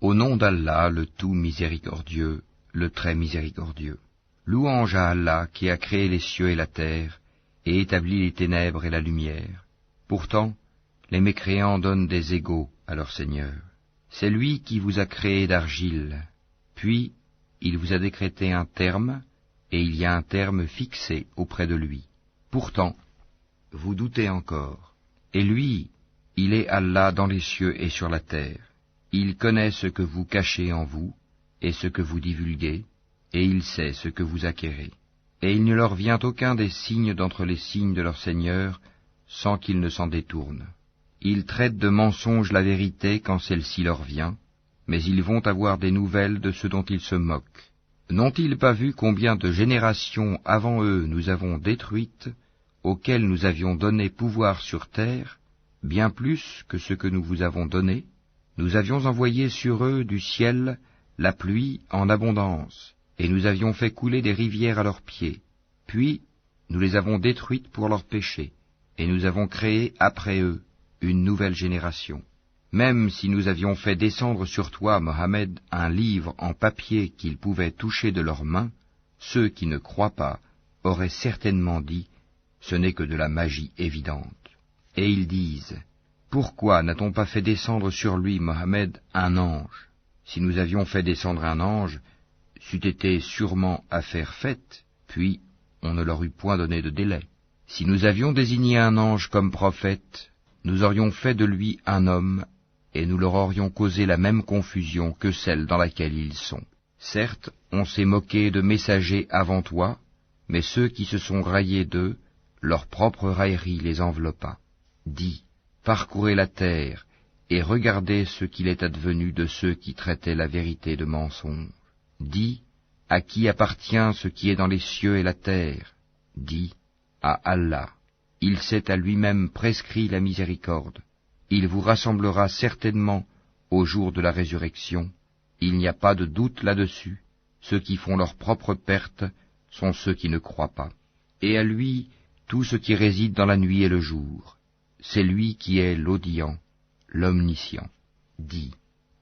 Au nom d'Allah, le tout miséricordieux, le très miséricordieux. Louange à Allah qui a créé les cieux et la terre, et établi les ténèbres et la lumière. Pourtant, les mécréants donnent des égaux à leur Seigneur. C'est lui qui vous a créé d'argile, puis il vous a décrété un terme, et il y a un terme fixé auprès de lui. Pourtant, vous doutez encore. Et lui, il est Allah dans les cieux et sur la terre. Il connaît ce que vous cachez en vous, et ce que vous divulguez, et il sait ce que vous acquérez. Et il ne leur vient aucun des signes d'entre les signes de leur Seigneur, sans qu'ils ne s'en détournent. Ils traitent de mensonge la vérité quand celle-ci leur vient, mais ils vont avoir des nouvelles de ce dont ils se moquent. N'ont-ils pas vu combien de générations avant eux nous avons détruites, auxquelles nous avions donné pouvoir sur terre, bien plus que ce que nous vous avons donné? Nous avions envoyé sur eux du ciel la pluie en abondance, et nous avions fait couler des rivières à leurs pieds. Puis nous les avons détruites pour leurs péchés, et nous avons créé après eux une nouvelle génération. Même si nous avions fait descendre sur toi, Mohammed, un livre en papier qu'ils pouvaient toucher de leurs mains, ceux qui ne croient pas auraient certainement dit « ce n'est que de la magie évidente ». Et ils disent « pourquoi n'a-t-on pas fait descendre sur lui, Mohammed, un ange? Si nous avions fait descendre un ange, c'eût été sûrement affaire faite, puis on ne leur eût point donné de délai. Si nous avions désigné un ange comme prophète, nous aurions fait de lui un homme, et nous leur aurions causé la même confusion que celle dans laquelle ils sont. Certes, on s'est moqué de messagers avant toi, mais ceux qui se sont raillés d'eux, leur propre raillerie les enveloppa. Dis, parcourez la terre, et regardez ce qu'il est advenu de ceux qui traitaient la vérité de mensonge. Dis, à qui appartient ce qui est dans les cieux et la terre? Dis, à Allah. Il s'est à lui-même prescrit la miséricorde. Il vous rassemblera certainement au jour de la résurrection. Il n'y a pas de doute là-dessus. Ceux qui font leur propre perte sont ceux qui ne croient pas. Et à lui, tout ce qui réside dans la nuit et le jour. C'est lui qui est l'audient, l'omniscient. Dis,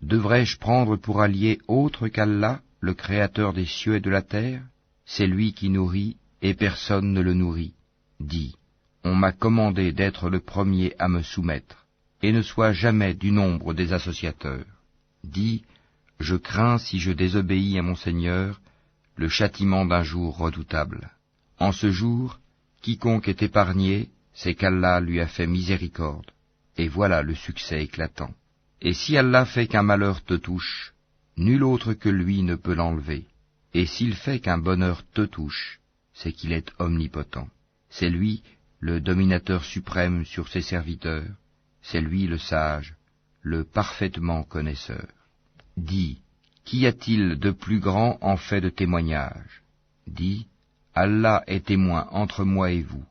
devrais-je prendre pour allié autre qu'Allah, le Créateur des cieux et de la terre? C'est lui qui nourrit, et personne ne le nourrit. Dis, on m'a commandé d'être le premier à me soumettre, et ne sois jamais du nombre des associateurs. Dis, je crains, si je désobéis à mon Seigneur, le châtiment d'un jour redoutable. En ce jour, quiconque est épargné, c'est qu'Allah lui a fait miséricorde, et voilà le succès éclatant. Et si Allah fait qu'un malheur te touche, nul autre que lui ne peut l'enlever. Et s'il fait qu'un bonheur te touche, c'est qu'il est omnipotent. C'est lui, le dominateur suprême sur ses serviteurs, c'est lui le sage, le parfaitement connaisseur. Dis, qu'y a-t-il de plus grand en fait de témoignage? Dis, Allah est témoin entre moi et vous,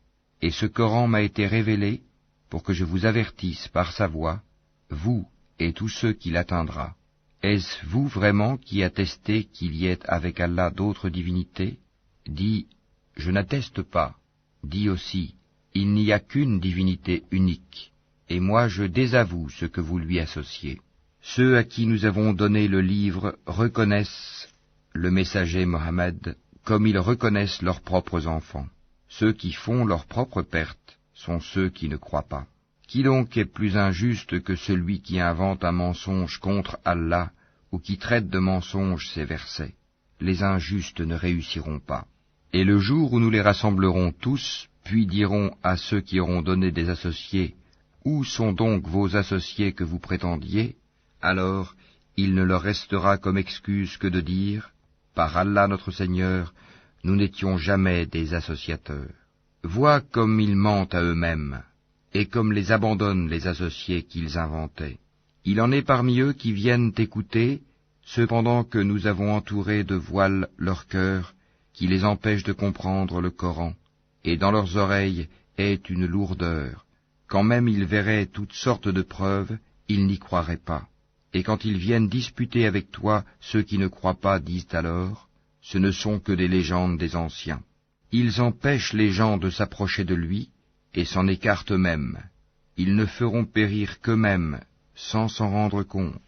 et ce Coran m'a été révélé pour que je vous avertisse par sa voix, vous et tous ceux qui l'atteindra. Est-ce vous vraiment qui attestez qu'il y ait avec Allah d'autres divinités? Dis, je n'atteste pas. Dis aussi, il n'y a qu'une divinité unique, et moi je désavoue ce que vous lui associez. Ceux à qui nous avons donné le livre reconnaissent le messager Mohammed comme ils reconnaissent leurs propres enfants. Ceux qui font leur propre perte sont ceux qui ne croient pas. Qui donc est plus injuste que celui qui invente un mensonge contre Allah ou qui traite de mensonge ces versets? Les injustes ne réussiront pas. Et le jour où nous les rassemblerons tous, puis dirons à ceux qui auront donné des associés, « Où sont donc vos associés que vous prétendiez ?» Alors, il ne leur restera comme excuse que de dire, « Par Allah notre Seigneur, nous n'étions jamais des associateurs. » Vois comme ils mentent à eux-mêmes, et comme les abandonnent les associés qu'ils inventaient. Il en est parmi eux qui viennent écouter, cependant que nous avons entouré de voiles leur cœur, qui les empêche de comprendre le Coran, et dans leurs oreilles est une lourdeur. Quand même ils verraient toutes sortes de preuves, ils n'y croiraient pas. Et quand ils viennent disputer avec toi, ceux qui ne croient pas disent alors, ce ne sont que des légendes des anciens. Ils empêchent les gens de s'approcher de lui, et s'en écartent eux-mêmes. Ils ne feront périr qu'eux-mêmes, sans s'en rendre compte.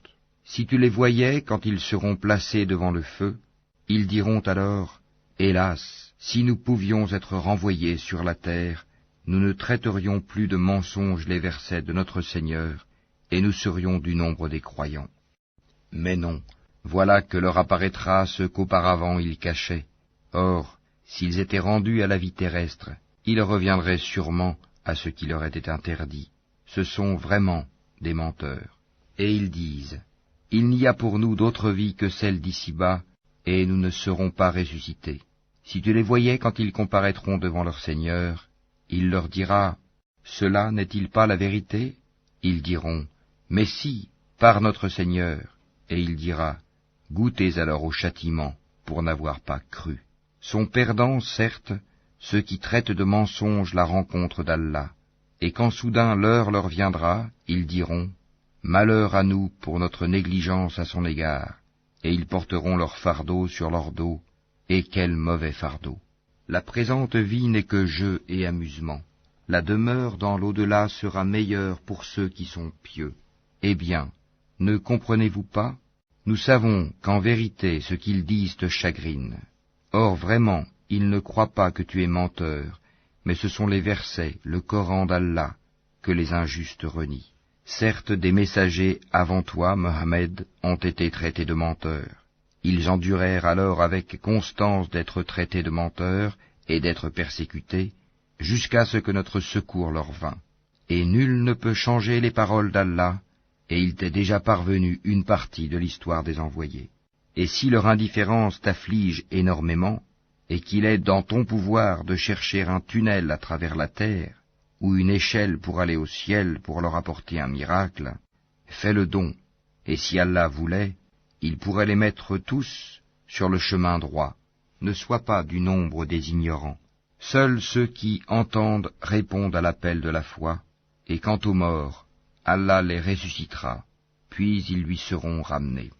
Si tu les voyais quand ils seront placés devant le feu, ils diront alors, « Hélas, si nous pouvions être renvoyés sur la terre, nous ne traiterions plus de mensonges les versets de notre Seigneur, et nous serions du nombre des croyants. » Mais non, voilà que leur apparaîtra ce qu'auparavant ils cachaient. Or, s'ils étaient rendus à la vie terrestre, ils reviendraient sûrement à ce qui leur était interdit. Ce sont vraiment des menteurs. Et ils disent, « Il n'y a pour nous d'autre vie que celle d'ici-bas, et nous ne serons pas ressuscités. » Si tu les voyais quand ils comparaîtront devant leur Seigneur, il leur dira, « Cela n'est-il pas la vérité ?» Ils diront, « Mais si, par notre Seigneur. » Et il dira, « Goûtez alors au châtiment pour n'avoir pas cru. » Sont perdants, certes, ceux qui traitent de mensonges la rencontre d'Allah, et quand soudain l'heure leur viendra, ils diront, « Malheur à nous pour notre négligence à son égard. » Et ils porteront leur fardeau sur leur dos, et quel mauvais fardeau. La présente vie n'est que jeu et amusement. La demeure dans l'au-delà sera meilleure pour ceux qui sont pieux. Eh bien, ne comprenez-vous pas? Nous savons qu'en vérité ce qu'ils disent te chagrine. Or vraiment, ils ne croient pas que tu es menteur, mais ce sont les versets, le Coran d'Allah, que les injustes renient. Certes, des messagers avant toi, Mohammed, ont été traités de menteurs. Ils endurèrent alors avec constance d'être traités de menteurs et d'être persécutés, jusqu'à ce que notre secours leur vînt. Et nul ne peut changer les paroles d'Allah, et il t'est déjà parvenu une partie de l'histoire des envoyés. Et si leur indifférence t'afflige énormément, et qu'il est dans ton pouvoir de chercher un tunnel à travers la terre, ou une échelle pour aller au ciel pour leur apporter un miracle, fais le don, et si Allah voulait, il pourrait les mettre tous sur le chemin droit. Ne sois pas du nombre des ignorants. Seuls ceux qui entendent répondent à l'appel de la foi, et quant aux morts, Allah les ressuscitera, puis ils lui seront ramenés.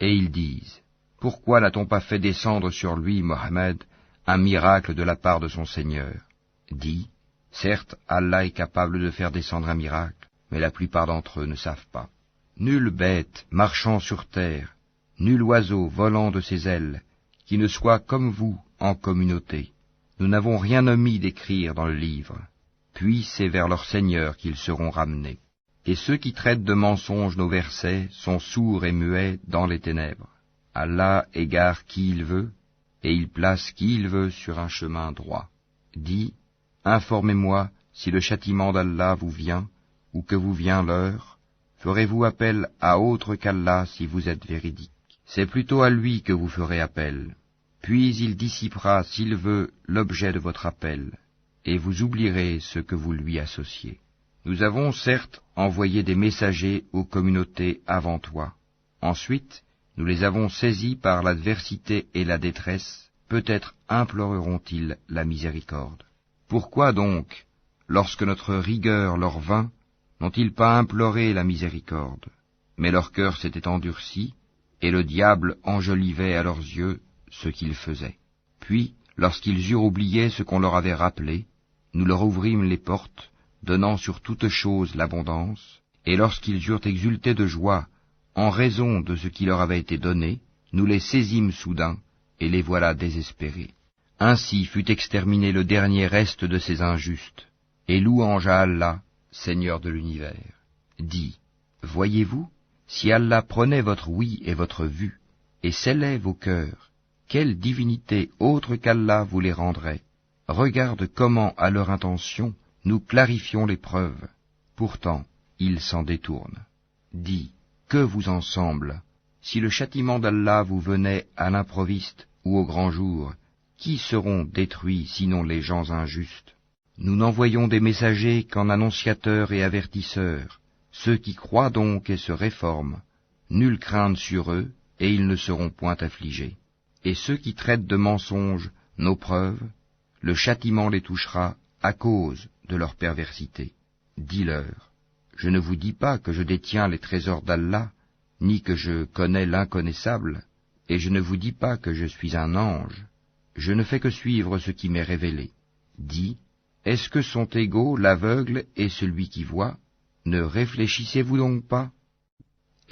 Et ils disent, « Pourquoi n'a-t-on pas fait descendre sur lui, Mohammed, un miracle de la part de son Seigneur ?» Dis, « Certes, Allah est capable de faire descendre un miracle, mais la plupart d'entre eux ne savent pas. Nulle bête marchant sur terre, nul oiseau volant de ses ailes, qui ne soit comme vous en communauté. Nous n'avons rien omis d'écrire dans le livre. Puis c'est vers leur Seigneur qu'ils seront ramenés. Et ceux qui traitent de mensonges nos versets sont sourds et muets dans les ténèbres. Allah égare qui il veut, et il place qui il veut sur un chemin droit. Dis, informez-moi si le châtiment d'Allah vous vient, ou que vous vient l'heure. Ferez-vous appel à autre qu'Allah si vous êtes véridique? C'est plutôt à lui que vous ferez appel. Puis il dissipera, s'il veut, l'objet de votre appel, et vous oublierez ce que vous lui associez. Nous avons certes envoyé des messagers aux communautés avant toi. Ensuite, nous les avons saisis par l'adversité et la détresse, peut-être imploreront-ils la miséricorde. Pourquoi donc, lorsque notre rigueur leur vint, n'ont-ils pas imploré la miséricorde? Mais leur cœur s'était endurci, et le diable enjolivait à leurs yeux ce qu'ils faisaient. Puis, lorsqu'ils eurent oublié ce qu'on leur avait rappelé, nous leur ouvrîmes les portes, donnant sur toute chose l'abondance, et lorsqu'ils eurent exulté de joie, en raison de ce qui leur avait été donné, nous les saisîmes soudain, et les voilà désespérés. Ainsi fut exterminé le dernier reste de ces injustes, et louange à Allah, Seigneur de l'univers. Dis, voyez-vous, si Allah prenait votre oui et votre vue, et scellait vos cœurs, quelle divinité autre qu'Allah vous les rendrait? Regarde comment, à leur intention, nous clarifions les preuves. Pourtant, ils s'en détournent. Dis, que vous en semble? Si le châtiment d'Allah vous venait à l'improviste ou au grand jour, qui seront détruits sinon les gens injustes? Nous n'envoyons des messagers qu'en annonciateurs et avertisseurs. Ceux qui croient donc et se réforment, nulle crainte sur eux, et ils ne seront point affligés. Et ceux qui traitent de mensonges nos preuves, le châtiment les touchera à cause de leur perversité. Dis-leur, je ne vous dis pas que je détiens les trésors d'Allah, ni que je connais l'inconnaissable, et je ne vous dis pas que je suis un ange. Je ne fais que suivre ce qui m'est révélé. Dis, est-ce que sont égaux l'aveugle et celui qui voit? Ne réfléchissez-vous donc pas?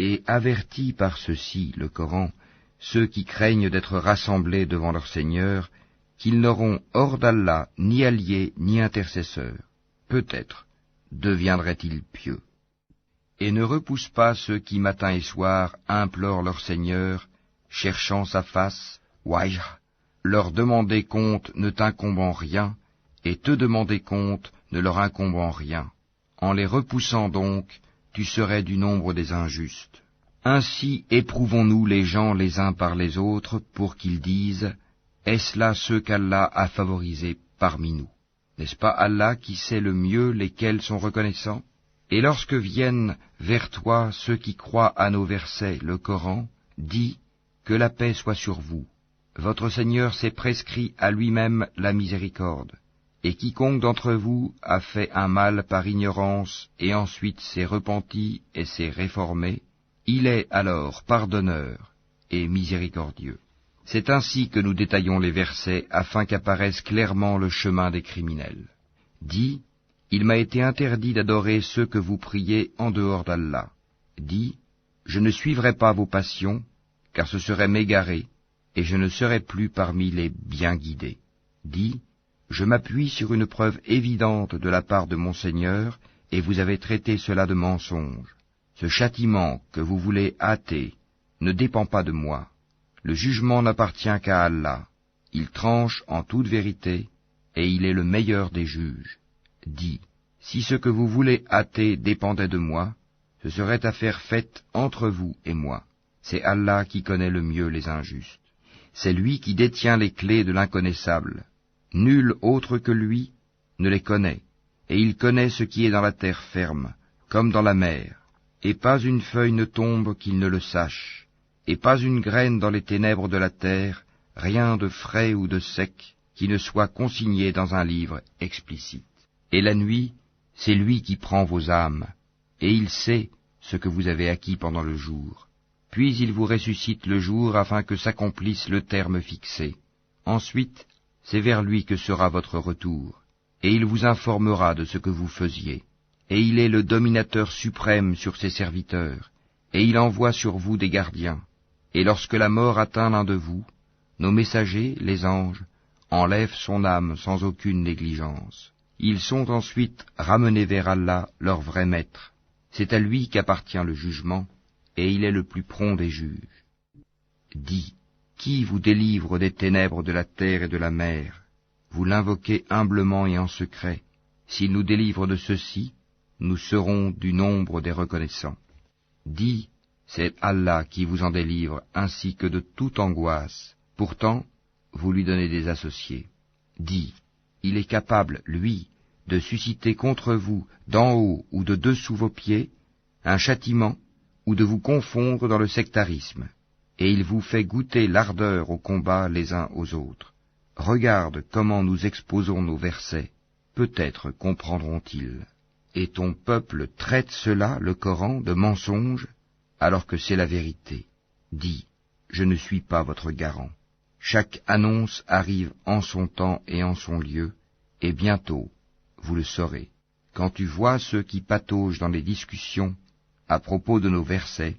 et avertit par ceci, le Coran, ceux qui craignent d'être rassemblés devant leur Seigneur, qu'ils n'auront hors d'Allah ni alliés ni intercesseurs. Peut-être deviendraient-ils pieux. Et ne repousse pas ceux qui matin et soir implorent leur Seigneur, cherchant sa face, wajh, leur demander compte ne t'incombe rien, et te demander compte ne leur incombe en rien. En les repoussant donc, tu serais du nombre des injustes. Ainsi éprouvons-nous les gens les uns par les autres pour qu'ils disent « Est-ce là ceux qu'Allah a favorisés parmi nous ?» N'est-ce pas Allah qui sait le mieux lesquels sont reconnaissants? Et lorsque viennent vers toi ceux qui croient à nos versets, le Coran, dis que la paix soit sur vous. Votre Seigneur s'est prescrit à lui-même la miséricorde. Et quiconque d'entre vous a fait un mal par ignorance et ensuite s'est repenti et s'est réformé, il est alors pardonneur et miséricordieux. C'est ainsi que nous détaillons les versets afin qu'apparaisse clairement le chemin des criminels. Dis, il m'a été interdit d'adorer ceux que vous priez en dehors d'Allah. Dis, je ne suivrai pas vos passions, car ce serait m'égarer, et je ne serai plus parmi les bien guidés. Dis, je m'appuie sur une preuve évidente de la part de mon Seigneur, et vous avez traité cela de mensonge. Ce châtiment que vous voulez hâter ne dépend pas de moi. Le jugement n'appartient qu'à Allah. Il tranche en toute vérité, et il est le meilleur des juges. Dis, si ce que vous voulez hâter dépendait de moi, ce serait affaire faite entre vous et moi. C'est Allah qui connaît le mieux les injustes. C'est lui qui détient les clés de l'inconnaissable. Nul autre que lui ne les connaît, et il connaît ce qui est dans la terre ferme, comme dans la mer, et pas une feuille ne tombe qu'il ne le sache, et pas une graine dans les ténèbres de la terre, rien de frais ou de sec, qui ne soit consigné dans un livre explicite. Et la nuit, c'est lui qui prend vos âmes, et il sait ce que vous avez acquis pendant le jour. Puis il vous ressuscite le jour afin que s'accomplisse le terme fixé. Ensuite, c'est vers lui que sera votre retour, et il vous informera de ce que vous faisiez. Et il est le dominateur suprême sur ses serviteurs, et il envoie sur vous des gardiens. Et lorsque la mort atteint l'un de vous, nos messagers, les anges, enlèvent son âme sans aucune négligence. Ils sont ensuite ramenés vers Allah, leur vrai maître. C'est à lui qu'appartient le jugement, et il est le plus prompt des juges. Dis, qui vous délivre des ténèbres de la terre et de la mer? Vous l'invoquez humblement et en secret. S'il nous délivre de ceci, nous serons du nombre des reconnaissants. Dis, c'est Allah qui vous en délivre ainsi que de toute angoisse. Pourtant, vous lui donnez des associés. Dis, il est capable, lui, de susciter contre vous, d'en haut ou de dessous vos pieds, un châtiment, ou de vous confondre dans le sectarisme, et il vous fait goûter l'ardeur au combat les uns aux autres. Regarde comment nous exposons nos versets, peut-être comprendront-ils. Et ton peuple traite cela, le Coran, de mensonge, alors que c'est la vérité. Dis, je ne suis pas votre garant. Chaque annonce arrive en son temps et en son lieu, et bientôt, vous le saurez. Quand tu vois ceux qui pataugent dans les discussions à propos de nos versets,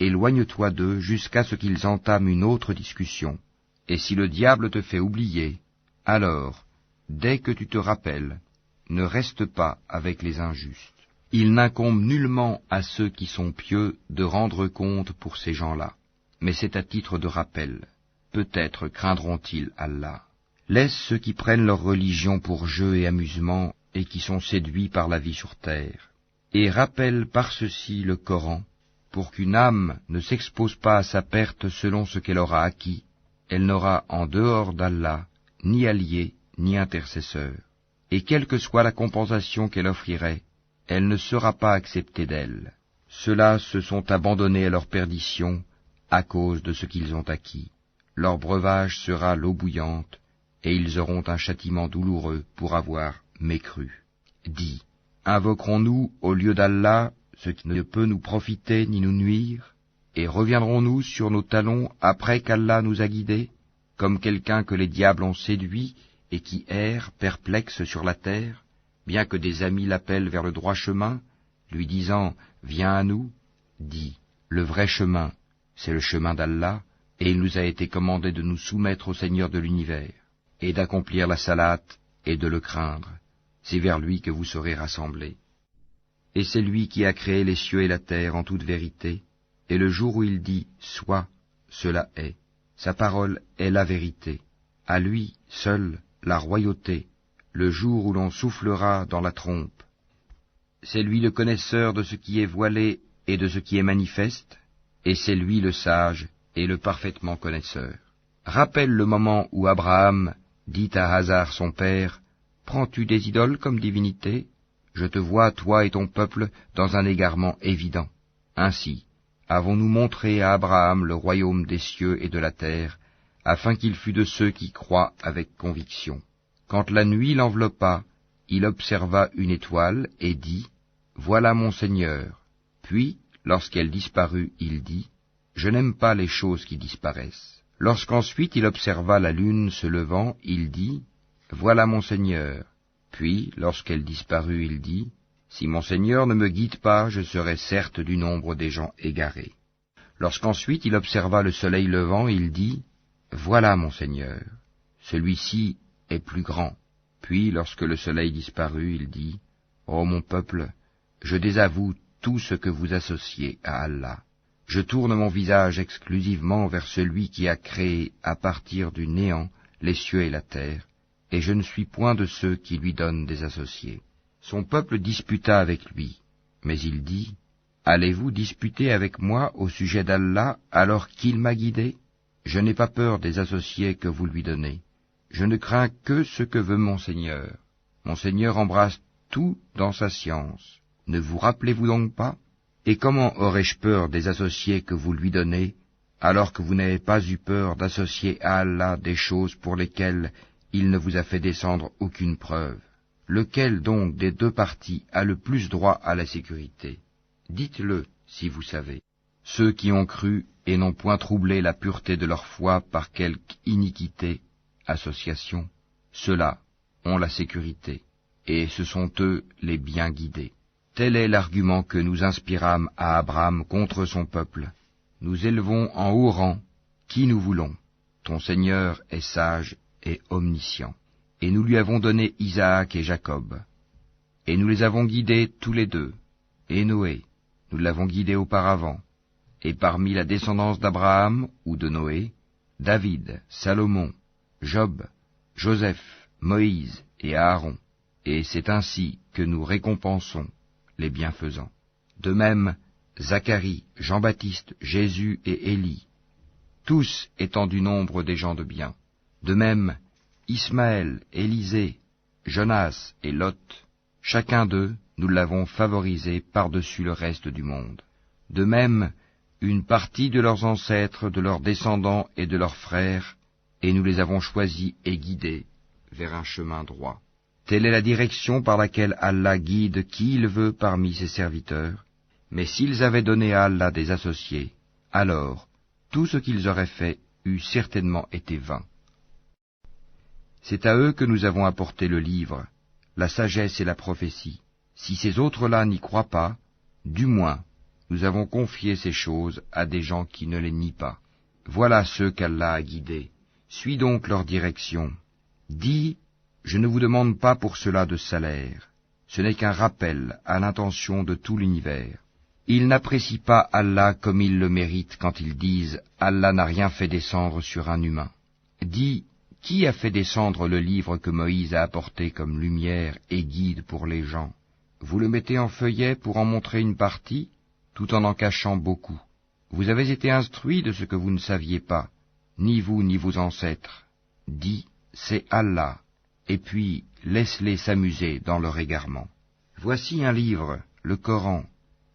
éloigne-toi d'eux jusqu'à ce qu'ils entament une autre discussion. Et si le diable te fait oublier, alors, dès que tu te rappelles, ne reste pas avec les injustes. Il n'incombe nullement à ceux qui sont pieux de rendre compte pour ces gens-là, mais c'est à titre de rappel. Peut-être craindront-ils Allah. Laisse ceux qui prennent leur religion pour jeu et amusement et qui sont séduits par la vie sur terre. Et rappelle par ceci le Coran, pour qu'une âme ne s'expose pas à sa perte selon ce qu'elle aura acquis. Elle n'aura en dehors d'Allah ni allié ni intercesseur. Et quelle que soit la compensation qu'elle offrirait, elle ne sera pas acceptée d'elle. Ceux-là se sont abandonnés à leur perdition à cause de ce qu'ils ont acquis. Leur breuvage sera l'eau bouillante, et ils auront un châtiment douloureux pour avoir mécru. Dis, invoquerons-nous au lieu d'Allah ce qui ne peut nous profiter ni nous nuire, et reviendrons-nous sur nos talons après qu'Allah nous a guidés, comme quelqu'un que les diables ont séduit et qui erre perplexe sur la terre, bien que des amis l'appellent vers le droit chemin, lui disant « Viens à nous », dis « Le vrai chemin, c'est le chemin d'Allah, et il nous a été commandé de nous soumettre au Seigneur de l'univers, et d'accomplir la salate, et de le craindre. C'est vers lui que vous serez rassemblés. Et c'est lui qui a créé les cieux et la terre en toute vérité, et le jour où il dit « Sois », cela est. Sa parole est la vérité. À lui seul la royauté, le jour où l'on soufflera dans la trompe. C'est lui le connaisseur de ce qui est voilé et de ce qui est manifeste, et c'est lui le sage et le parfaitement connaisseur. Rappelle le moment où Abraham dit à Hazar son père, « Prends-tu des idoles comme divinité ? Je te vois, toi et ton peuple, dans un égarement évident. Ainsi, avons-nous montré à Abraham le royaume des cieux et de la terre, afin qu'il fût de ceux qui croient avec conviction. Quand la nuit l'enveloppa, il observa une étoile et dit, « Voilà mon Seigneur. » Puis, lorsqu'elle disparut, il dit, « Je n'aime pas les choses qui disparaissent. » Lorsqu'ensuite il observa la lune se levant, il dit, « Voilà mon Seigneur. » Puis, lorsqu'elle disparut, il dit, « Si mon Seigneur ne me guide pas, je serai certes du nombre des gens égarés. » Lorsqu'ensuite il observa le soleil levant, il dit, « Voilà mon Seigneur. Celui-ci est plus grand. » Puis, lorsque le soleil disparut, il dit, « Ô mon peuple, je désavoue tout ce que vous associez à Allah. Je tourne mon visage exclusivement vers celui qui a créé à partir du néant les cieux et la terre, et je ne suis point de ceux qui lui donnent des associés. » Son peuple disputa avec lui, mais il dit, « Allez-vous disputer avec moi au sujet d'Allah alors qu'il m'a guidé? Je n'ai pas peur des associés que vous lui donnez. Je ne crains que ce que veut mon Seigneur. Mon Seigneur embrasse tout dans sa science. Ne vous rappelez-vous donc pas? Et comment aurais-je peur des associés que vous lui donnez, alors que vous n'avez pas eu peur d'associer à Allah des choses pour lesquelles il ne vous a fait descendre aucune preuve? Lequel donc des deux parties a le plus droit à la sécurité? Dites-le, si vous savez. Ceux qui ont cru et n'ont point troublé la pureté de leur foi par quelque iniquité, association, ceux-là ont la sécurité, et ce sont eux les bien guidés. Tel est l'argument que nous inspirâmes à Abraham contre son peuple. Nous élevons en haut rang qui nous voulons. Ton Seigneur est sage et omniscient. Et nous lui avons donné Isaac et Jacob. Et nous les avons guidés tous les deux. Et Noé, nous l'avons guidé auparavant. Et parmi la descendance d'Abraham ou de Noé, David, Salomon, Job, Joseph, Moïse et Aaron. Et c'est ainsi que nous récompensons les bienfaisants. De même, Zacharie, Jean-Baptiste, Jésus et Élie, tous étant du nombre des gens de bien. De même, Ismaël, Élisée, Jonas et Lot, chacun d'eux, nous l'avons favorisé par-dessus le reste du monde. De même, une partie de leurs ancêtres, de leurs descendants et de leurs frères, et nous les avons choisis et guidés vers un chemin droit. Telle est la direction par laquelle Allah guide qui il veut parmi ses serviteurs. Mais s'ils avaient donné à Allah des associés, alors tout ce qu'ils auraient fait eût certainement été vain. C'est à eux que nous avons apporté le livre, la sagesse et la prophétie. Si ces autres-là n'y croient pas, du moins, nous avons confié ces choses à des gens qui ne les nient pas. Voilà ceux qu'Allah a guidés. Suis donc leur direction. Dis, je ne vous demande pas pour cela de salaire. Ce n'est qu'un rappel à l'intention de tout l'univers. Ils n'apprécient pas Allah comme ils le méritent quand ils disent « Allah n'a rien fait descendre sur un humain ». Dis, qui a fait descendre le livre que Moïse a apporté comme lumière et guide pour les gens? Vous le mettez en feuillet pour en montrer une partie, tout en cachant beaucoup. Vous avez été instruits de ce que vous ne saviez pas, ni vous ni vos ancêtres. Dis, c'est Allah, et puis laisse-les s'amuser dans leur égarement. Voici un livre, le Coran,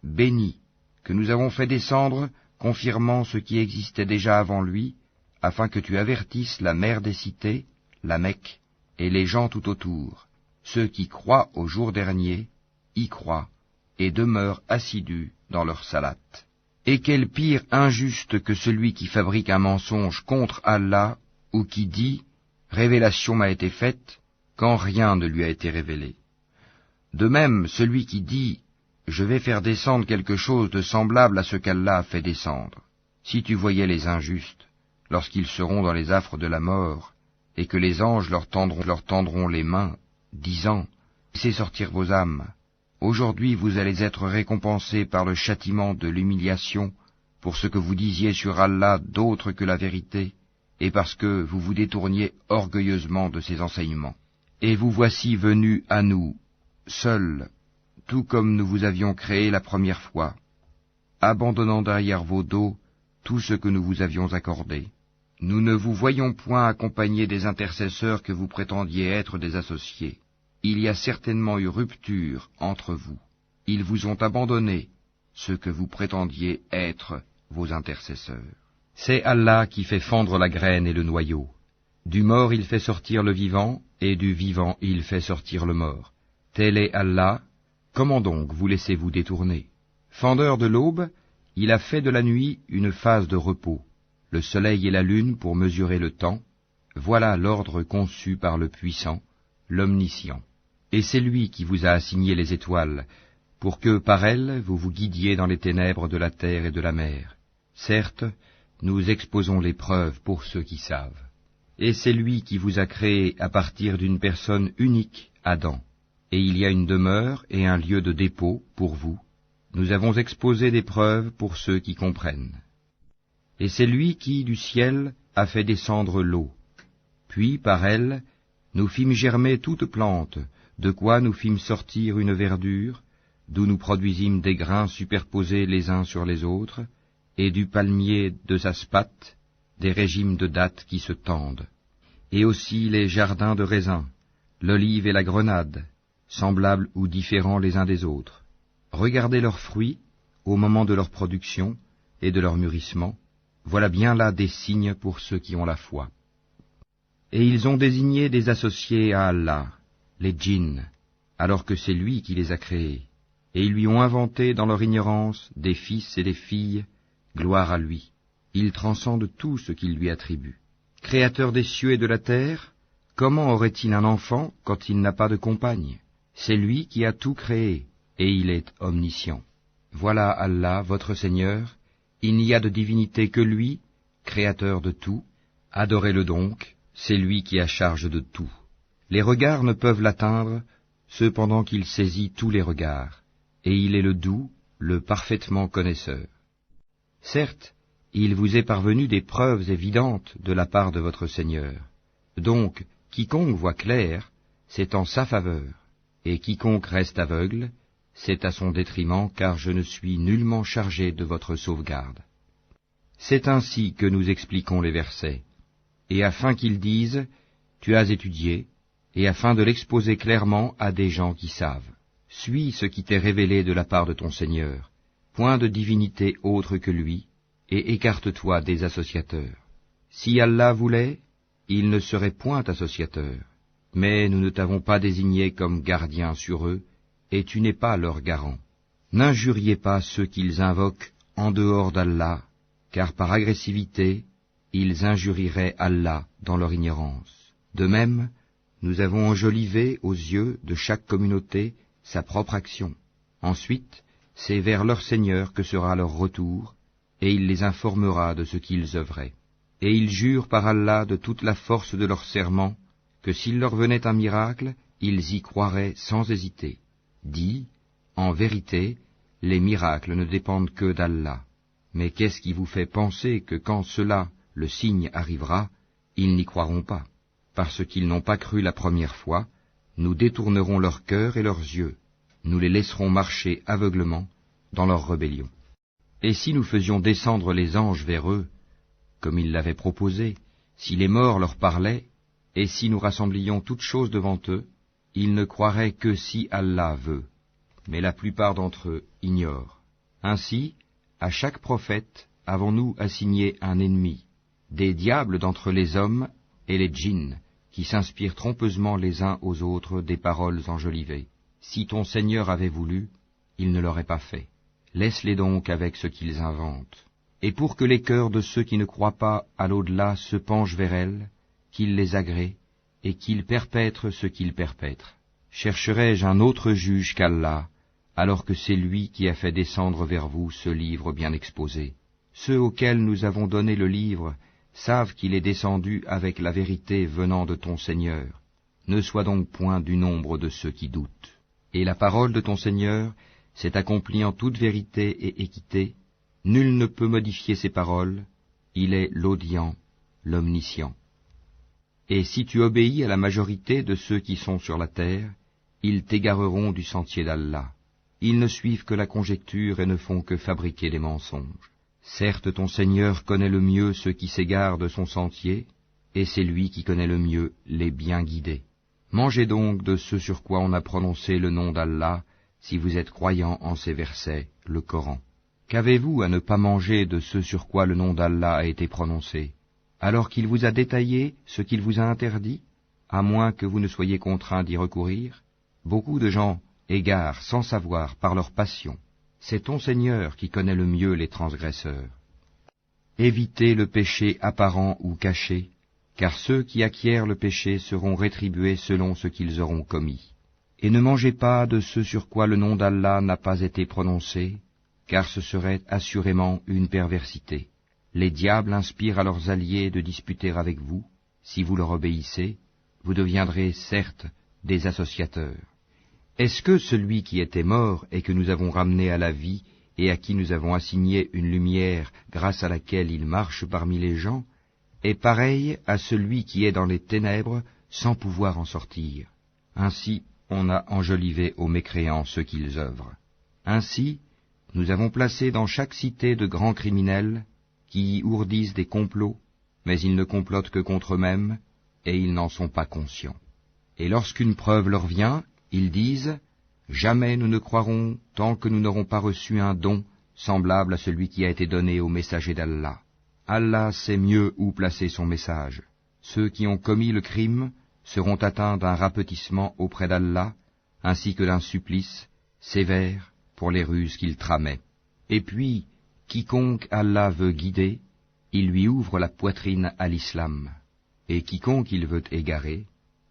béni, que nous avons fait descendre, confirmant ce qui existait déjà avant lui, afin que tu avertisses la mère des cités, la Mecque, et les gens tout autour. Ceux qui croient au jour dernier, y croient, et demeurent assidus dans leur salate. Et quel pire injuste que celui qui fabrique un mensonge contre Allah, ou qui dit « Révélation m'a été faite », quand rien ne lui a été révélé. De même, celui qui dit « je vais faire descendre quelque chose de semblable à ce qu'Allah a fait descendre. Si tu voyais les injustes, lorsqu'ils seront dans les affres de la mort, et que les anges leur tendront les mains, disant, laissez sortir vos âmes. Aujourd'hui vous allez être récompensés par le châtiment de l'humiliation pour ce que vous disiez sur Allah d'autre que la vérité, et parce que vous vous détourniez orgueilleusement de ses enseignements. Et vous voici venus à nous, seuls, tout comme nous vous avions créé la première fois, abandonnant derrière vos dos tout ce que nous vous avions accordé. Nous ne vous voyons point accompagnés des intercesseurs que vous prétendiez être des associés. Il y a certainement eu rupture entre vous. Ils vous ont abandonné, ceux que vous prétendiez être vos intercesseurs. C'est Allah qui fait fendre la graine et le noyau. Du mort il fait sortir le vivant, et du vivant il fait sortir le mort. Tel est Allah, comment donc vous laissez-vous détourner? Fendeur de l'aube, il a fait de la nuit une phase de repos, le soleil et la lune pour mesurer le temps, voilà l'ordre conçu par le puissant, l'omniscient. Et c'est lui qui vous a assigné les étoiles, pour que par elles vous vous guidiez dans les ténèbres de la terre et de la mer. Certes, nous exposons les preuves pour ceux qui savent. Et c'est lui qui vous a créé à partir d'une personne unique, Adam. Et il y a une demeure et un lieu de dépôt pour vous. Nous avons exposé des preuves pour ceux qui comprennent. Et c'est lui qui, du ciel, a fait descendre l'eau. Puis, par elle, nous fîmes germer toute plante, de quoi nous fîmes sortir une verdure, d'où nous produisîmes des grains superposés les uns sur les autres, et du palmier de Zaspate, des régimes de dattes qui se tendent, et aussi les jardins de raisins, l'olive et la grenade, semblables ou différents les uns des autres. Regardez leurs fruits au moment de leur production et de leur mûrissement, voilà bien là des signes pour ceux qui ont la foi. Et ils ont désigné des associés à Allah, les djinns, alors que c'est lui qui les a créés, et ils lui ont inventé dans leur ignorance des fils et des filles, gloire à lui. Il transcende tout ce qu'il lui attribue. Créateur des cieux et de la terre, comment aurait-il un enfant quand il n'a pas de compagne? C'est lui qui a tout créé, et il est omniscient. Voilà Allah, votre Seigneur, il n'y a de divinité que lui, créateur de tout. Adorez-le donc, c'est lui qui a charge de tout. Les regards ne peuvent l'atteindre, cependant qu'il saisit tous les regards, et il est le doux, le parfaitement connaisseur. Certes, il vous est parvenu des preuves évidentes de la part de votre Seigneur. Donc, quiconque voit clair, c'est en sa faveur, et quiconque reste aveugle, c'est à son détriment, car je ne suis nullement chargé de votre sauvegarde. C'est ainsi que nous expliquons les versets, et afin qu'ils disent, tu as étudié, et afin de l'exposer clairement à des gens qui savent. Suis ce qui t'est révélé de la part de ton Seigneur, point de divinité autre que lui, et écarte-toi des associateurs. Si Allah voulait, il ne serait point associateur, mais nous ne t'avons pas désigné comme gardien sur eux, et tu n'es pas leur garant. N'injuriez pas ceux qu'ils invoquent en dehors d'Allah, car par agressivité, ils injurieraient Allah dans leur ignorance. De même, nous avons enjolivé aux yeux de chaque communauté sa propre action. Ensuite, c'est vers leur Seigneur que sera leur retour, et il les informera de ce qu'ils œuvraient. Et ils jurent par Allah de toute la force de leur serment, que s'il leur venait un miracle, ils y croiraient sans hésiter. Dis, en vérité, les miracles ne dépendent que d'Allah. Mais qu'est-ce qui vous fait penser que quand cela, le signe arrivera, ils n'y croiront pas? Parce qu'ils n'ont pas cru la première fois, nous détournerons leur cœur et leurs yeux, nous les laisserons marcher aveuglement dans leur rébellion. Et si nous faisions descendre les anges vers eux, comme ils l'avaient proposé, si les morts leur parlaient, et si nous rassemblions toutes choses devant eux, ils ne croiraient que si Allah veut. Mais la plupart d'entre eux ignorent. Ainsi, à chaque prophète avons-nous assigné un ennemi, des diables d'entre les hommes et les djinns, qui s'inspirent trompeusement les uns aux autres des paroles enjolivées. Si ton Seigneur avait voulu, il ne l'aurait pas fait. Laisse-les donc avec ce qu'ils inventent. Et pour que les cœurs de ceux qui ne croient pas à l'au-delà se penchent vers elles, qu'ils les agréent, et qu'ils perpètrent ce qu'ils perpètrent. Chercherai-je un autre juge qu'Allah, alors que c'est lui qui a fait descendre vers vous ce livre bien exposé. Ceux auxquels nous avons donné le livre savent qu'il est descendu avec la vérité venant de ton Seigneur. Ne sois donc point du nombre de ceux qui doutent. Et la parole de ton Seigneur s'est accomplie en toute vérité et équité. Nul ne peut modifier ses paroles. Il est l'audient, l'omniscient. Et si tu obéis à la majorité de ceux qui sont sur la terre, ils t'égareront du sentier d'Allah. Ils ne suivent que la conjecture et ne font que fabriquer des mensonges. Certes, ton Seigneur connaît le mieux ceux qui s'égarent de son sentier, et c'est lui qui connaît le mieux les bien guidés. Mangez donc de ce sur quoi on a prononcé le nom d'Allah, si vous êtes croyants en ces versets, le Coran. Qu'avez-vous à ne pas manger de ce sur quoi le nom d'Allah a été prononcé, alors qu'il vous a détaillé ce qu'il vous a interdit, à moins que vous ne soyez contraints d'y recourir? Beaucoup de gens égarent sans savoir par leur passion. C'est ton Seigneur qui connaît le mieux les transgresseurs. Évitez le péché apparent ou caché, car ceux qui acquièrent le péché seront rétribués selon ce qu'ils auront commis. Et ne mangez pas de ce sur quoi le nom d'Allah n'a pas été prononcé, car ce serait assurément une perversité. Les diables inspirent à leurs alliés de disputer avec vous. Si vous leur obéissez, vous deviendrez certes des associateurs. Est-ce que celui qui était mort et que nous avons ramené à la vie et à qui nous avons assigné une lumière grâce à laquelle il marche parmi les gens, est pareil à celui qui est dans les ténèbres sans pouvoir en sortir? Ainsi, on a enjolivé aux mécréants ce qu'ils œuvrent. Ainsi, nous avons placé dans chaque cité de grands criminels qui y ourdissent des complots, mais ils ne complotent que contre eux-mêmes, et ils n'en sont pas conscients. Et lorsqu'une preuve leur vient, ils disent « Jamais nous ne croirons tant que nous n'aurons pas reçu un don semblable à celui qui a été donné au messager d'Allah. Allah sait mieux où placer son message. Ceux qui ont commis le crime seront atteints d'un rapetissement auprès d'Allah, ainsi que d'un supplice sévère pour les ruses qu'ils tramaient. Et puis, quiconque Allah veut guider, il lui ouvre la poitrine à l'islam, et quiconque il veut égarer,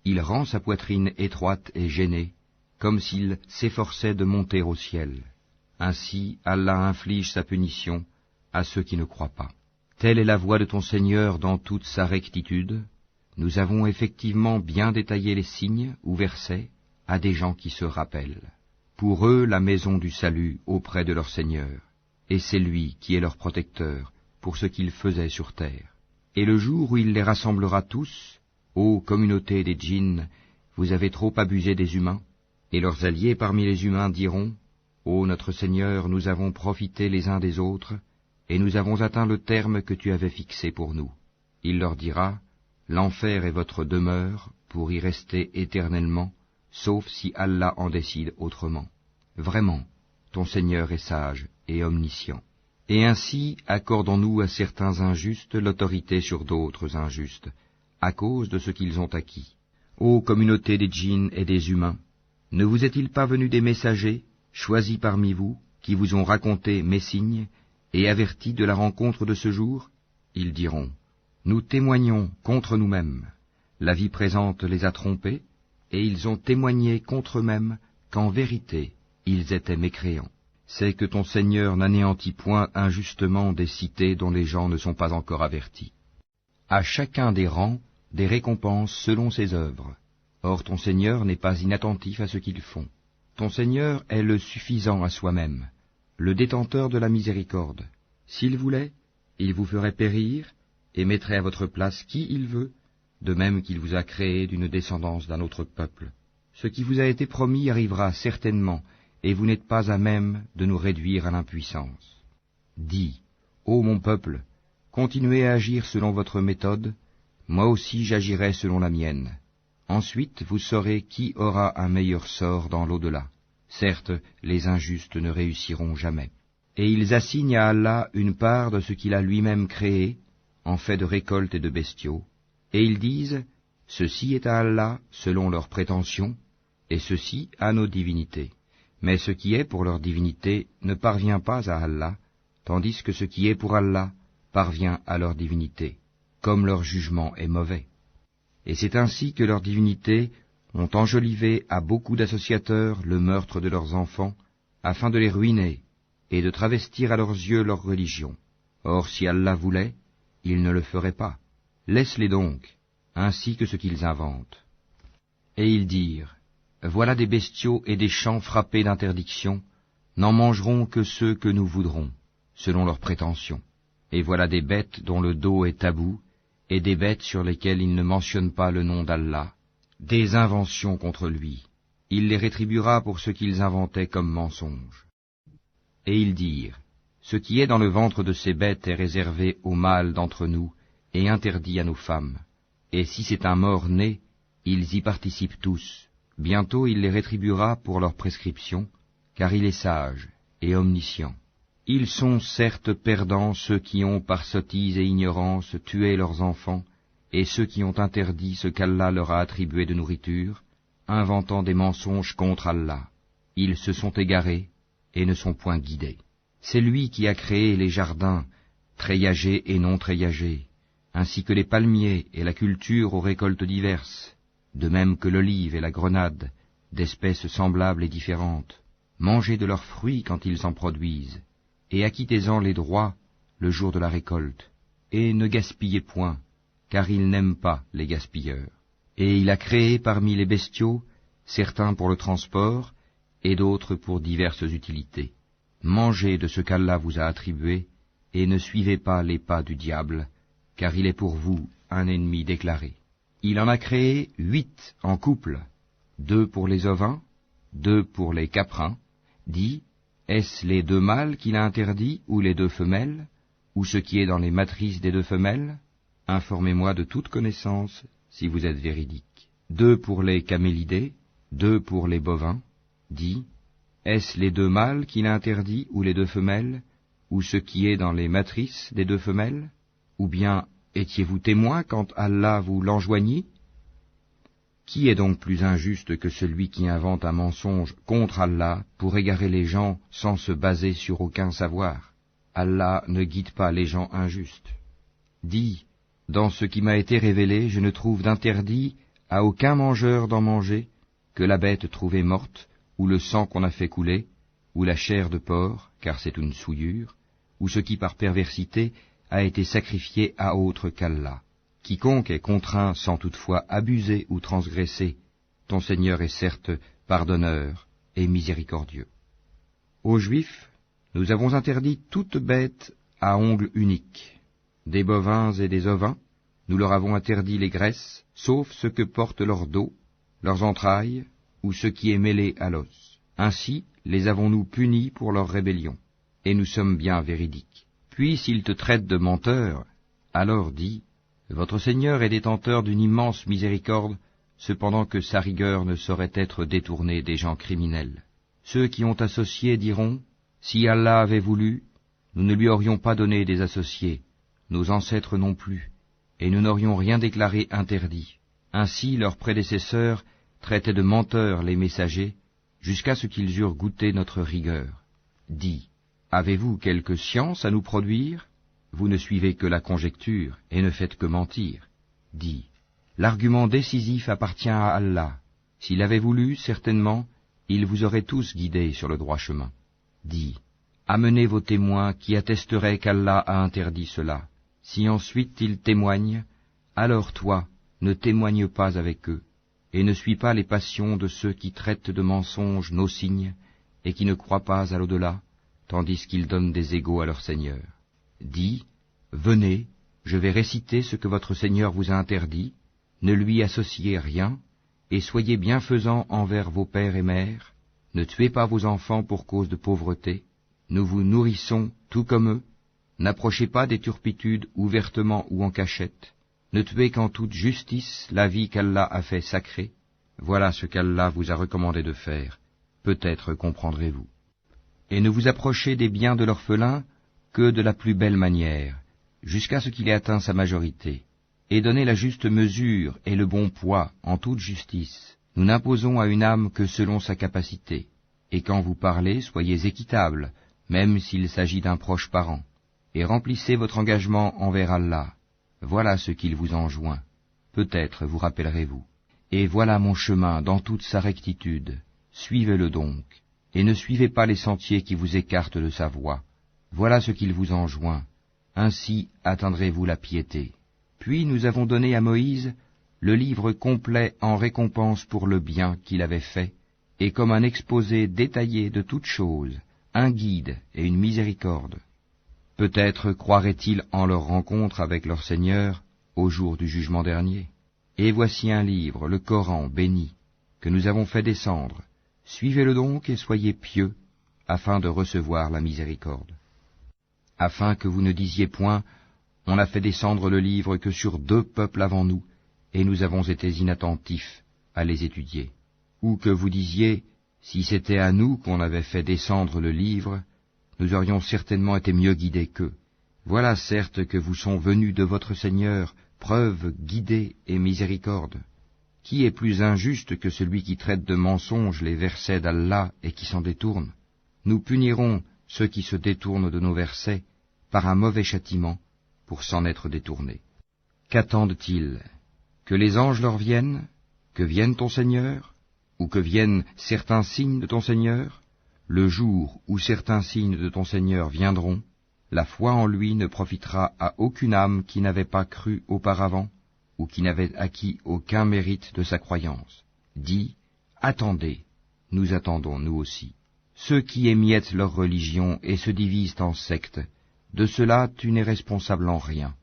il rend sa poitrine étroite et gênée, comme s'il s'efforçait de monter au ciel. Ainsi, Allah inflige sa punition à ceux qui ne croient pas. Telle est la voie de ton Seigneur dans toute sa rectitude. Nous avons effectivement bien détaillé les signes ou versets à des gens qui se rappellent. Pour eux, la maison du salut auprès de leur Seigneur, et c'est lui qui est leur protecteur pour ce qu'ils faisaient sur terre. Et le jour où il les rassemblera tous, ô communauté des djinns, vous avez trop abusé des humains, et leurs alliés parmi les humains diront, ô notre Seigneur, nous avons profité les uns des autres, et nous avons atteint le terme que tu avais fixé pour nous. Il leur dira, l'enfer est votre demeure pour y rester éternellement, sauf si Allah en décide autrement. Vraiment, ton Seigneur est sage et omniscient. Et ainsi accordons-nous à certains injustes l'autorité sur d'autres injustes, à cause de ce qu'ils ont acquis. Ô communauté des djinns et des humains, ne vous est-il pas venu des messagers, choisis parmi vous, qui vous ont raconté mes signes, et avertis de la rencontre de ce jour? Ils diront, nous témoignons contre nous-mêmes. La vie présente les a trompés, et ils ont témoigné contre eux-mêmes qu'en vérité, ils étaient mécréants. C'est que ton Seigneur n'anéantit point injustement des cités dont les gens ne sont pas encore avertis. À chacun des rangs, des récompenses selon ses œuvres. Or ton Seigneur n'est pas inattentif à ce qu'ils font. Ton Seigneur est le suffisant à soi-même, le détenteur de la miséricorde. S'il voulait, il vous ferait périr et mettrait à votre place qui il veut, de même qu'il vous a créé d'une descendance d'un autre peuple. Ce qui vous a été promis arrivera certainement, et vous n'êtes pas à même de nous réduire à l'impuissance. Dis, ô mon peuple, continuez à agir selon votre méthode, moi aussi j'agirai selon la mienne. Ensuite vous saurez qui aura un meilleur sort dans l'au-delà. Certes, les injustes ne réussiront jamais. Et ils assignent à Allah une part de ce qu'il a lui-même créé, en fait de récoltes et de bestiaux, et ils disent, ceci est à Allah selon leurs prétentions, et ceci à nos divinités. Mais ce qui est pour leur divinité ne parvient pas à Allah, tandis que ce qui est pour Allah parvient à leur divinité, comme leur jugement est mauvais. Et c'est ainsi que leurs divinités ont enjolivé à beaucoup d'associateurs le meurtre de leurs enfants, afin de les ruiner, et de travestir à leurs yeux leur religion. Or si Allah voulait, il ne le ferait pas. Laisse-les donc, ainsi que ce qu'ils inventent. Et ils dirent, voilà des bestiaux et des champs frappés d'interdiction, n'en mangeront que ceux que nous voudrons, selon leurs prétentions. Et voilà des bêtes dont le dos est tabou, et des bêtes sur lesquelles il ne mentionne pas le nom d'Allah, des inventions contre lui. Il les rétribuera pour ce qu'ils inventaient comme mensonges. Et ils dirent, ce qui est dans le ventre de ces bêtes est réservé aux mâles d'entre nous, et interdit à nos femmes. Et si c'est un mort-né, ils y participent tous. Bientôt il les rétribuera pour leur prescription, car il est sage et omniscient. Ils sont certes perdants ceux qui ont par sottise et ignorance tué leurs enfants, et ceux qui ont interdit ce qu'Allah leur a attribué de nourriture, inventant des mensonges contre Allah. Ils se sont égarés et ne sont point guidés. C'est lui qui a créé les jardins, treillagés et non treillagés, ainsi que les palmiers et la culture aux récoltes diverses, de même que l'olive et la grenade, d'espèces semblables et différentes. Mangez de leurs fruits quand ils en produisent, et acquittez-en les droits le jour de la récolte, et ne gaspillez point, car il n'aime pas les gaspilleurs. Et il a créé parmi les bestiaux, certains pour le transport, et d'autres pour diverses utilités. Mangez de ce qu'Allah vous a attribué, et ne suivez pas les pas du diable, car il est pour vous un ennemi déclaré. Il en a créé 8 en couple, 2 pour les ovins, 2 pour les caprins. Dit, est-ce les 2 mâles qu'il a interdits, ou les 2 femelles, ou ce qui est dans les matrices des 2 femelles? Informez-moi de toute connaissance, si vous êtes véridique. 2 pour les camélidés, 2 pour les bovins. Dit, est-ce les 2 mâles qu'il a interdits, ou les 2 femelles, ou ce qui est dans les matrices des 2 femelles? Ou bien étiez-vous témoin quand Allah vous l'enjoignit? Qui est donc plus injuste que celui qui invente un mensonge contre Allah pour égarer les gens sans se baser sur aucun savoir? Allah ne guide pas les gens injustes. Dis, dans ce qui m'a été révélé, je ne trouve d'interdit à aucun mangeur d'en manger que la bête trouvée morte, ou le sang qu'on a fait couler, ou la chair de porc, car c'est une souillure, ou ce qui par perversité a été sacrifié à autre qu'Allah. Quiconque est contraint sans toutefois abuser ou transgresser, ton Seigneur est certes pardonneur et miséricordieux. Aux Juifs, nous avons interdit toute bête à ongles uniques. Des bovins et des ovins, nous leur avons interdit les graisses, sauf ce que portent leur dos, leurs entrailles, ou ce qui est mêlé à l'os. Ainsi les avons-nous punis pour leur rébellion, et nous sommes bien véridiques. Puis s'ils te traitent de menteur, alors dis, votre Seigneur est détenteur d'une immense miséricorde, cependant que sa rigueur ne saurait être détournée des gens criminels. Ceux qui ont associé diront, si Allah avait voulu, nous ne lui aurions pas donné des associés, nos ancêtres non plus, et nous n'aurions rien déclaré interdit. Ainsi leurs prédécesseurs traitaient de menteurs les messagers, jusqu'à ce qu'ils eurent goûté notre rigueur. Dis, avez-vous quelque science à nous produire? Vous ne suivez que la conjecture, et ne faites que mentir. Dis, l'argument décisif appartient à Allah. S'il avait voulu, certainement, il vous aurait tous guidés sur le droit chemin. Dis, amenez vos témoins qui attesteraient qu'Allah a interdit cela. Si ensuite ils témoignent, alors toi, ne témoigne pas avec eux, et ne suis pas les passions de ceux qui traitent de mensonges nos signes, et qui ne croient pas à l'au-delà, tandis qu'ils donnent des égaux à leur Seigneur. Dis, venez, je vais réciter ce que votre Seigneur vous a interdit, ne lui associez rien, et soyez bienfaisants envers vos pères et mères, ne tuez pas vos enfants pour cause de pauvreté, nous vous nourrissons tout comme eux, n'approchez pas des turpitudes ouvertement ou en cachette, ne tuez qu'en toute justice la vie qu'Allah a fait sacrée, voilà ce qu'Allah vous a recommandé de faire, peut-être comprendrez-vous. Et ne vous approchez des biens de l'orphelin que de la plus belle manière, jusqu'à ce qu'il ait atteint sa majorité, et donnez la juste mesure et le bon poids en toute justice. Nous n'imposons à une âme que selon sa capacité, et quand vous parlez, soyez équitable, même s'il s'agit d'un proche parent, et remplissez votre engagement envers Allah. Voilà ce qu'il vous enjoint. Peut-être vous rappellerez-vous. Et voilà mon chemin dans toute sa rectitude. Suivez-le donc. et ne suivez pas les sentiers qui vous écartent de sa voie. Voilà ce qu'il vous enjoint. Ainsi atteindrez-vous la piété. Puis nous avons donné à Moïse le livre complet en récompense pour le bien qu'il avait fait, et comme un exposé détaillé de toutes choses, un guide et une miséricorde. Peut-être croiraient-ils en leur rencontre avec leur Seigneur au jour du jugement dernier. Et voici un livre, le Coran béni, que nous avons fait descendre. Suivez-le donc et soyez pieux, afin de recevoir la miséricorde. Afin que vous ne disiez point, on a fait descendre le livre que sur 2 peuples avant nous, et nous avons été inattentifs à les étudier. Ou que vous disiez, si c'était à nous qu'on avait fait descendre le livre, nous aurions certainement été mieux guidés qu'eux. Voilà certes que vous sont venus de votre Seigneur preuve, guidée et miséricorde. Qui est plus injuste que celui qui traite de mensonges les versets d'Allah et qui s'en détourne? Nous punirons ceux qui se détournent de nos versets par un mauvais châtiment pour s'en être détournés. Qu'attendent-ils? Que les anges leur viennent? Que vienne ton Seigneur? Ou que viennent certains signes de ton Seigneur? Le jour où certains signes de ton Seigneur viendront, la foi en lui ne profitera à aucune âme qui n'avait pas cru auparavant, ou qui n'avait acquis aucun mérite de sa croyance. Dis, attendez, nous attendons nous aussi. Ceux qui émiettent leur religion et se divisent en sectes, de cela tu n'es responsable en rien.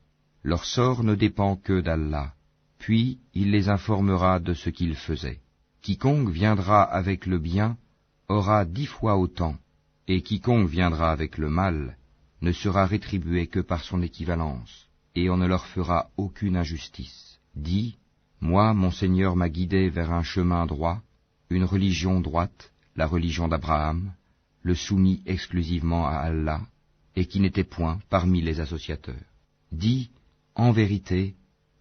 Leur sort ne dépend que d'Allah, puis il les informera de ce qu'ils faisaient. Quiconque viendra avec le bien aura 10 fois autant, et quiconque viendra avec le mal ne sera rétribué que par son équivalence, et on ne leur fera aucune injustice. Dis, moi, mon Seigneur m'a guidé vers un chemin droit, une religion droite, la religion d'Abraham, le soumis exclusivement à Allah, et qui n'était point parmi les associateurs. Dis, en vérité,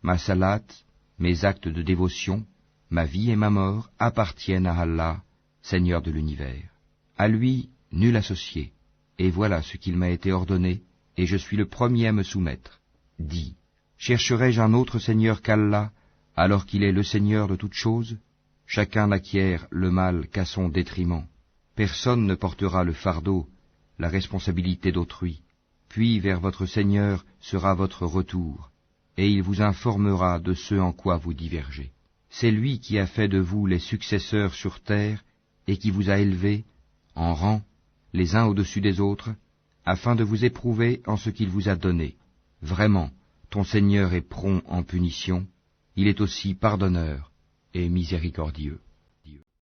ma salat, mes actes de dévotion, ma vie et ma mort appartiennent à Allah, Seigneur de l'univers. À lui, nul associé, et voilà ce qu'il m'a été ordonné, et je suis le premier à me soumettre. Dis, chercherai-je un autre Seigneur qu'Allah, alors qu'il est le Seigneur de toutes choses? Chacun n'acquiert le mal qu'à son détriment. Personne ne portera le fardeau, la responsabilité d'autrui. Puis vers votre Seigneur sera votre retour, et il vous informera de ce en quoi vous divergez. C'est lui qui a fait de vous les successeurs sur terre, et qui vous a élevés, en rang, les uns au-dessus des autres, afin de vous éprouver en ce qu'il vous a donné. Vraiment, ton Seigneur est prompt en punition, il est aussi pardonneur et miséricordieux.